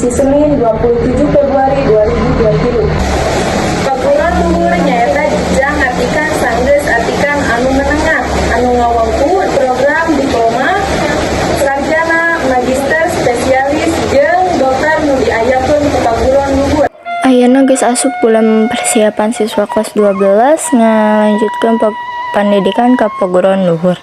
edisi Senin 27 Februari 2020. Perguruan luhur nyaeta jenjang atikan sanggeus atikan anu menengah anu ngawangku program diploma, sarjana, magister, spesialis jeung dokter nu diayakeun ku perguruan luhur. Ayeuna geus asup bulan persiapan siswa kelas 12 ngalanjutkeun pendidikan ka perguruan luhur.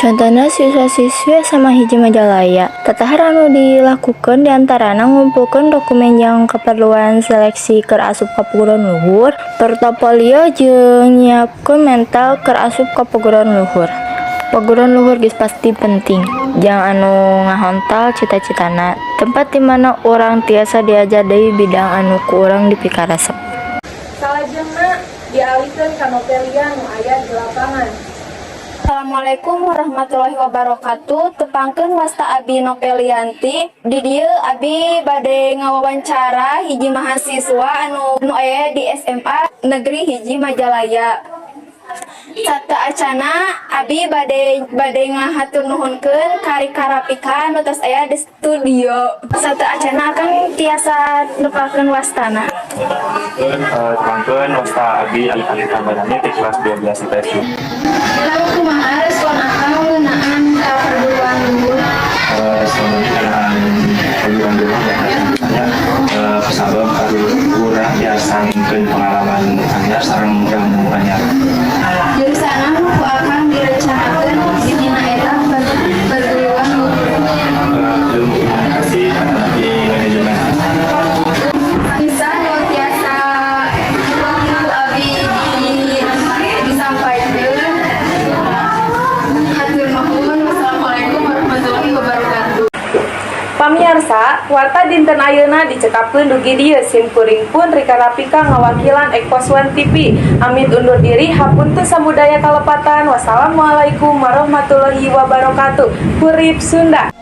Contohna siswa-siswi sama hiji Majalaya. Tatahar anu dilakukan diantarana ngumpulkeun dokumen yang keperluan seleksi keur asup ka perguruan luhur, portofolio jeung nyiapkeun mental keur asup ka perguruan luhur. Perguruan luhur geus pasti penting. Jang anu ngahontal cita-citana. Tempat di mana urang tiasa diajar deui bidang anu ku urang dipikaresep. Salajengna dialihkeun ka Nopelia nu aya di lapangan. Assalamualaikum warahmatullahi wabarakatuh. Tepangkeun wasta Abi Nopelianti. Di dieu Abi bade ngawawancara hiji mahasiswa anu aya di SMA Negeri Hiji Majalaya. Satta acana Abi bade ngahatur nuhunkeun kari Karapika nu tos aya di studio. Satta acana akan tiasa nepakeun wastana. Tepangkeun wasta Abi alih-alih tambahannya di kelas 12 IPS. Lalu kumaha respon akang ngeunaan ka perguruan luhur? Selama ini kenaan perguruan luhur saya pesabab karo urang biasa ngikeun pengalaman anyar sareng ilmu anyar. Jurusan anu ku akang direncanakeun di dina eta perguruan luhur. Ilmu komunikasi di manajemen. Bisa nu tiasa ku Abi disampaikan. Hatur nuhun. Wassalamualaikum warahmatullahi wabarakatuh. Pamiarsa, warta dinten ayeuna dicekapkeun dugi dieu sim kuring pun Rika Rapika ngawakilan Ekoswan TV. Amit undur diri, hapunten samudaya kalepatan. Wassalamualaikum warahmatullahi wabarakatuh. Hurip Sunda.